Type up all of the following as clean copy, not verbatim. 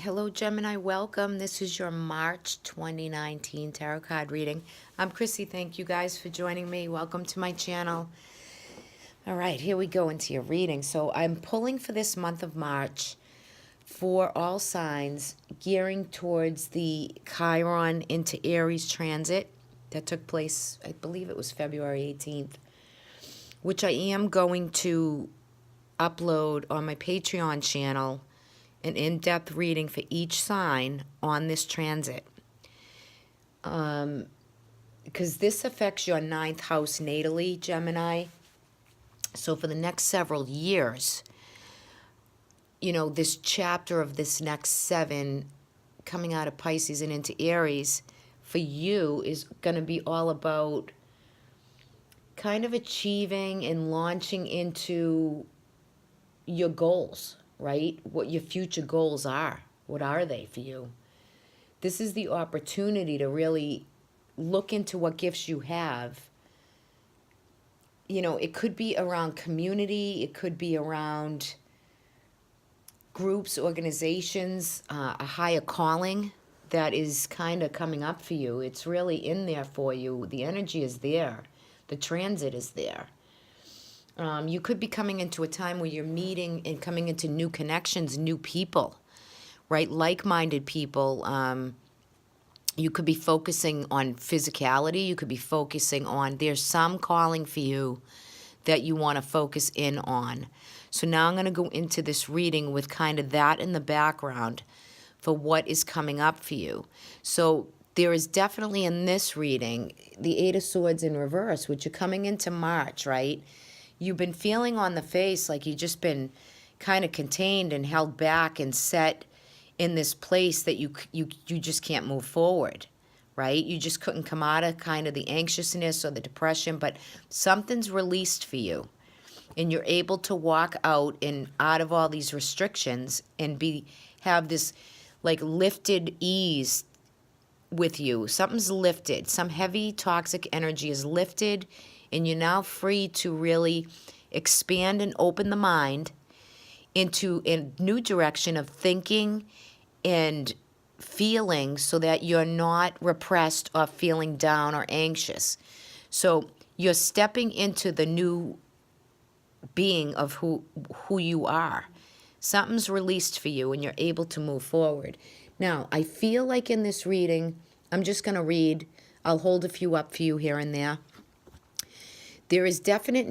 Hello, Gemini. Welcome. This is your March 2019 tarot card reading. I'm Chrissy. Thank you guys for joining me. Welcome to my channel. All right, here we go into your reading. So I'm pulling for this month of March for all signs, gearing towards the Chiron into Aries transit that took place, I believe it was February 18th, which I am going to upload on my Patreon channel an in-depth reading for each sign on this transit. Because this affects your ninth house natally, Gemini. So for the next several years, this chapter of this next 7 coming out of Pisces and into Aries for you is going to be all about kind of achieving and launching into your goals, right? What your future goals are. What are they for you? This is the opportunity to really look into what gifts you have. It could be around community. It could be around groups, organizations, a higher calling that is kind of coming up for you. It's really in there for you. The energy is there. The transit is there. You could be coming into a time where you're meeting and coming into new connections, new people, right? Like-minded people. You could be focusing on physicality. You could be focusing on, there's some calling for you that you want to focus in on. So now I'm going to go into this reading with kind of that in the background for what is coming up for you. So there is definitely in this reading, the Eight of Swords in reverse, which you're coming into March, right? You've been feeling on the face like you've just been kind of contained and held back and set in this place that you just can't move forward, right? You just couldn't come out of kind of the anxiousness or the depression, but something's released for you. And you're able to walk out of all these restrictions and have this like lifted ease with you. Something's lifted. Some heavy toxic energy is lifted, and you're now free to really expand and open the mind into a new direction of thinking and feeling so that you're not repressed or feeling down or anxious. So you're stepping into the new being of who you are. Something's released for you and you're able to move forward. Now, I feel like in this reading, I'm just going to read. I'll hold a few up for you here and there. There is definite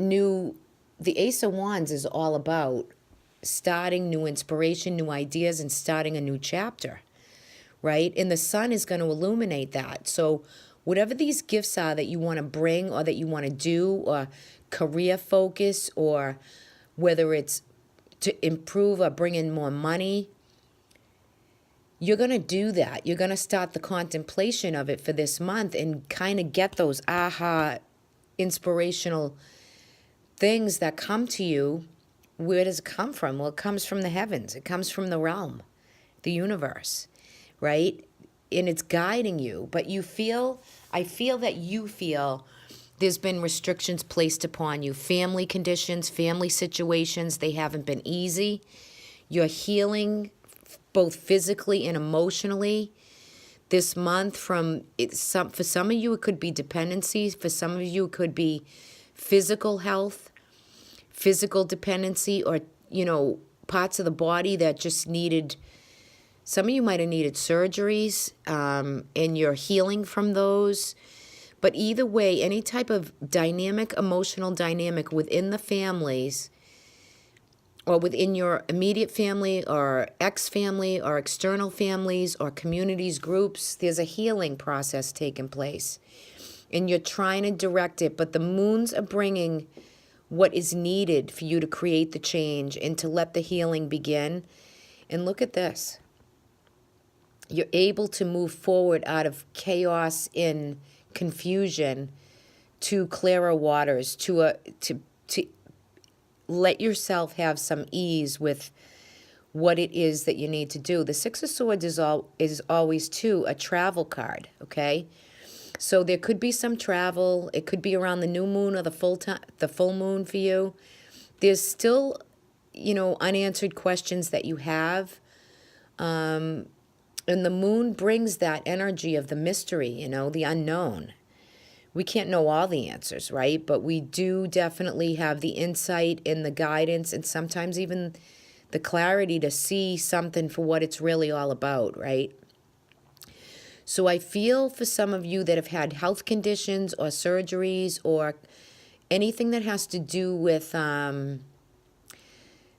the Ace of Wands is all about starting new inspiration, new ideas, and starting a new chapter, right? And the sun is going to illuminate that. So whatever these gifts are that you want to bring or that you want to do, or career focus, or whether it's to improve or bring in more money, you're going to do that. You're going to start the contemplation of it for this month and kind of get those aha inspirational things that come to you. Where does it come from? Well, it comes from the heavens. It comes from the realm, the universe, right? And it's guiding you. But I feel that you feel there's been restrictions placed upon you. Family conditions, family situations, they haven't been easy. You're healing both physically and emotionally this month for some of you, it could be dependencies. For some of you, it could be physical health, physical dependency, or, parts of the body that just needed, some of you might have needed surgeries, and you're healing from those. But either way, any type of emotional dynamic within the families, or within your immediate family or ex-family or external families or communities, groups, there's a healing process taking place. And you're trying to direct it, but the moons are bringing what is needed for you to create the change and to let the healing begin. And look at this. You're able to move forward out of chaos and confusion to clearer waters, to let yourself have some ease with what it is that you need to do. The Six of Swords is always, too, a travel card, okay? So there could be some travel. It could be around the new moon or the full moon for you. There's still, unanswered questions that you have. And the moon brings that energy of the mystery, you know, the unknown. We can't know all the answers, right? But we do definitely have the insight and the guidance and sometimes even the clarity to see something for what it's really all about, right? So I feel for some of you that have had health conditions or surgeries or anything that has to do with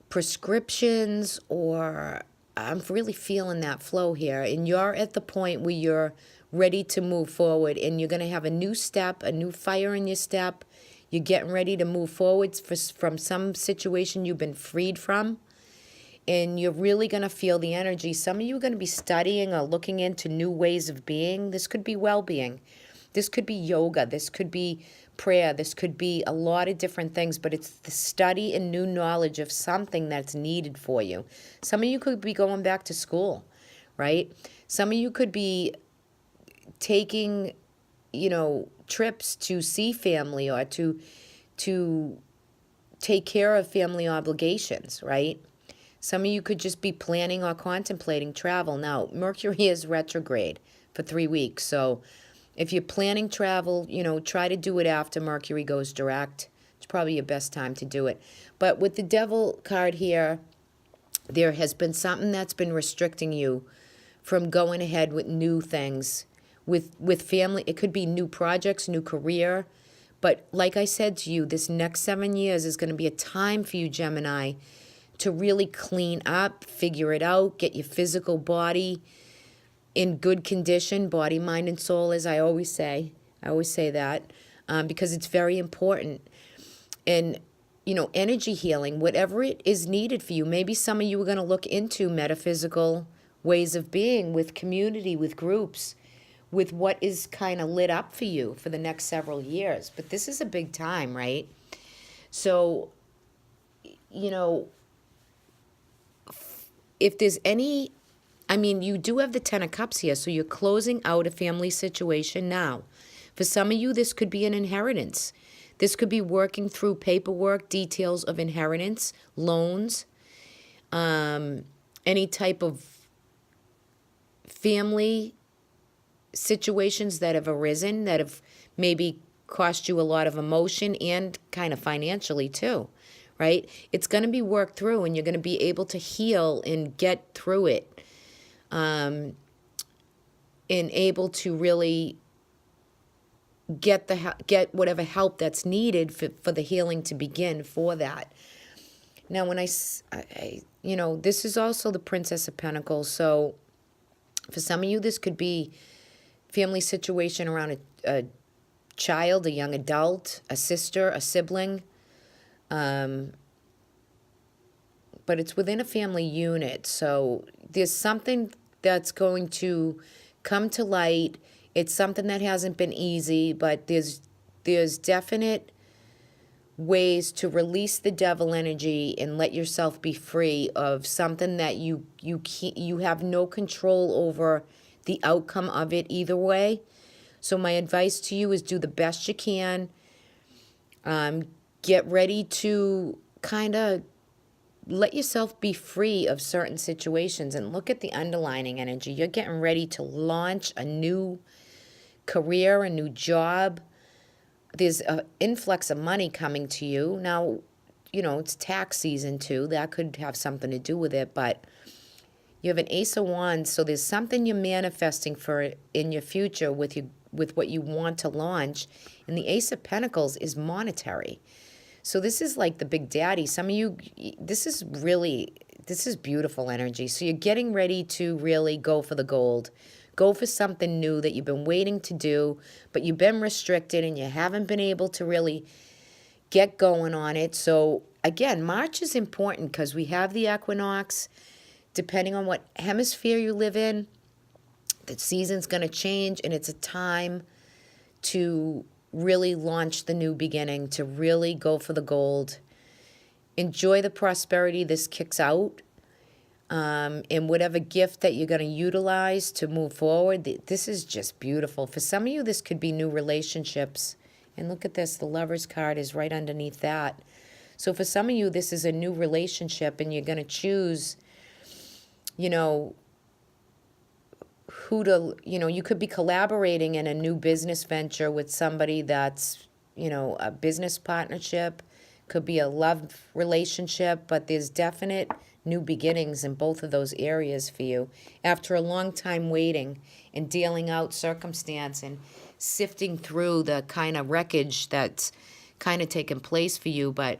prescriptions, or I'm really feeling that flow here. And you're at the point where you're ready to move forward and you're going to have a new step, a new fire in your step. You're getting ready to move forward from some situation you've been freed from. And you're really going to feel the energy. Some of you are going to be studying or looking into new ways of being. This could be well-being. This could be yoga. This could be prayer. This could be a lot of different things, but it's the study and new knowledge of something that's needed for you. Some of you could be going back to school, right? Some of you could be taking, you know, trips to see family or to take care of family obligations, right? Some of you could just be planning or contemplating travel. Now, Mercury is retrograde for 3 weeks. So if you're planning travel, you know, try to do it after Mercury goes direct. It's probably your best time to do it. But with the Devil card here, there has been something that's been restricting you from going ahead with new things. With family, it could be new projects, new career. But like I said to you, this next 7 years is going to be a time for you, Gemini, to really clean up, figure it out, get your physical body in good condition, body, mind, and soul, as I always say. I always say that because it's very important. And, you know, energy healing, whatever it is needed for you. Maybe some of you are going to look into metaphysical ways of being with community, with groups, with what is kind of lit up for you for the next several years. But this is a big time, right? So, you know, if there's any, I mean, you do have the Ten of Cups here, so you're closing out a family situation now. For some of you, this could be an inheritance. This could be working through paperwork, details of inheritance, loans, any type of family situations that have arisen that have maybe cost you a lot of emotion and kind of financially too, right? It's going to be worked through and you're going to be able to heal and get through it, and able to really get whatever help that's needed for the healing to begin for that. Now, when I you know, this is also the Princess of Pentacles. So for some of you, this could be family situation around a child, a young adult, a sister, a sibling. But it's within a family unit. So there's something that's going to come to light. It's something that hasn't been easy, but there's definite ways to release the devil energy and let yourself be free of something that you have no control over the outcome of it either way. So my advice to you is do the best you can. Get ready to kind of let yourself be free of certain situations and look at the underlining energy. You're getting ready to launch a new career, a new job. There's an influx of money coming to you. Now, you know, it's tax season too. That could have something to do with it, but you have an Ace of Wands, so there's something you're manifesting for in your future with what you want to launch. And the Ace of Pentacles is monetary. So this is like the big daddy. Some of you, this is beautiful energy. So you're getting ready to really go for the gold. Go for something new that you've been waiting to do, but you've been restricted and you haven't been able to really get going on it. So again, March is important because we have the equinox. Depending on what hemisphere you live in, the season's going to change, and it's a time to really launch the new beginning, to really go for the gold. Enjoy the prosperity this kicks out, and whatever gift that you're going to utilize to move forward. This is just beautiful. For some of you, this could be new relationships. And look at this, the Lover's card is right underneath that. So for some of you, this is a new relationship, and you're going to choose, you know, who to, you could be collaborating in a new business venture with somebody that's, a business partnership, could be a love relationship, but there's definite new beginnings in both of those areas for you after a long time waiting and dealing out circumstance and sifting through the kind of wreckage that's kind of taken place for you. But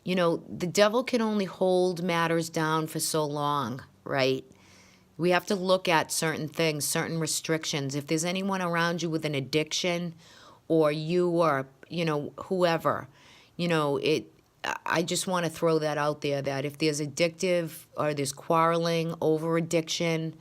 the devil can only hold matters down for so long, right? We have to look at certain things, certain restrictions. If there's anyone around you with an addiction, or you, or whoever, I just want to throw that out there, that if there's addictive or there's quarreling over addiction,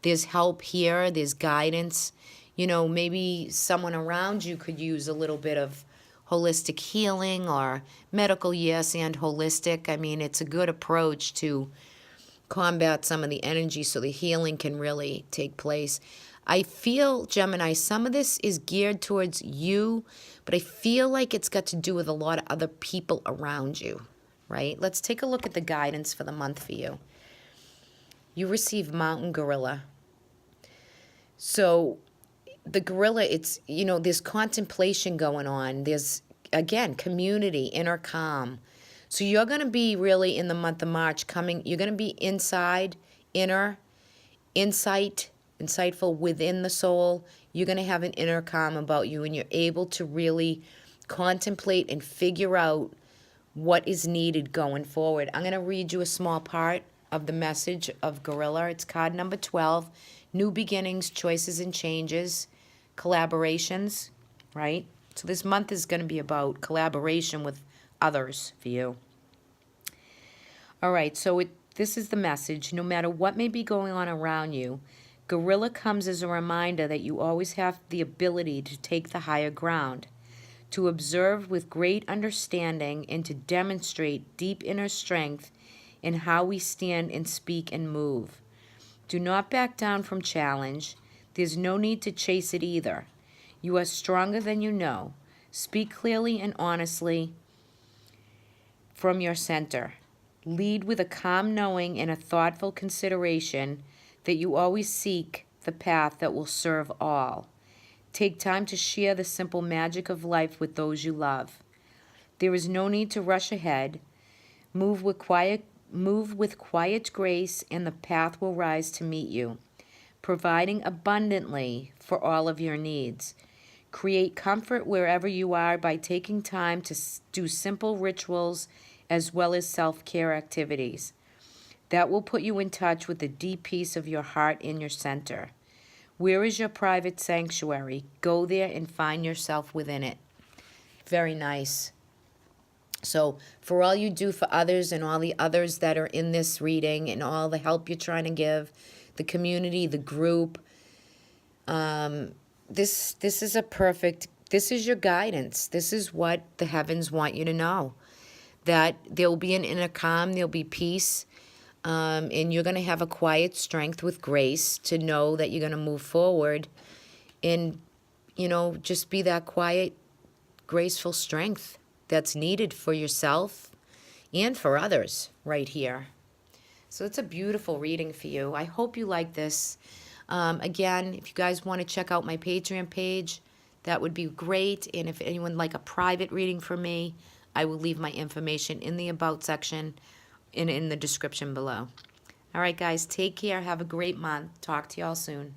there's help here, there's guidance. Maybe someone around you could use a little bit of holistic healing or medical, yes, and holistic. I mean, it's a good approach to combat some of the energy so the healing can really take place. I feel, Gemini, some of this is geared towards you, but I feel like it's got to do with a lot of other people around you, right? Let's take a look at the guidance for the month for you. You receive Mountain Gorilla. So the gorilla, it's, there's contemplation going on. There's, again, community, inner calm. So you're going to be really, in the month of March, you're going to be inside, inner, insightful within the soul. You're going to have an inner calm about you, and you're able to really contemplate and figure out what is needed going forward. I'm going to read you a small part of the message of Gorilla. It's card number 12. New beginnings, choices and changes, collaborations, right? So this month is going to be about collaboration with others for you. All right, so this is the message. No matter what may be going on around you, Gorilla comes as a reminder that you always have the ability to take the higher ground, to observe with great understanding, and to demonstrate deep inner strength in how we stand and speak and move. Do not back down from challenge. There's no need to chase it either. You are stronger than you know. Speak clearly and honestly from your center. Lead with a calm knowing and a thoughtful consideration that you always seek the path that will serve all. Take time to share the simple magic of life with those you love. There is no need to rush ahead. Move with quiet grace, and the path will rise to meet you, providing abundantly for all of your needs. Create comfort wherever you are by taking time to do simple rituals as well as self-care activities. That will put you in touch with the deep peace of your heart in your center. Where is your private sanctuary? Go there and find yourself within it. Very nice. So for all you do for others and all the others that are in this reading and all the help you're trying to give, the community, the group, this is this is your guidance. This is what the heavens want you to know. That there will be an inner calm, there'll be peace, and you're going to have a quiet strength with grace to know that you're going to move forward and, just be that quiet, graceful strength that's needed for yourself and for others right here. So it's a beautiful reading for you. I hope you like this. Again, if you guys want to check out my Patreon page, that would be great. And if anyone would like a private reading from me, I will leave my information in the About section and in the description below. All right, guys, take care. Have a great month. Talk to y'all soon.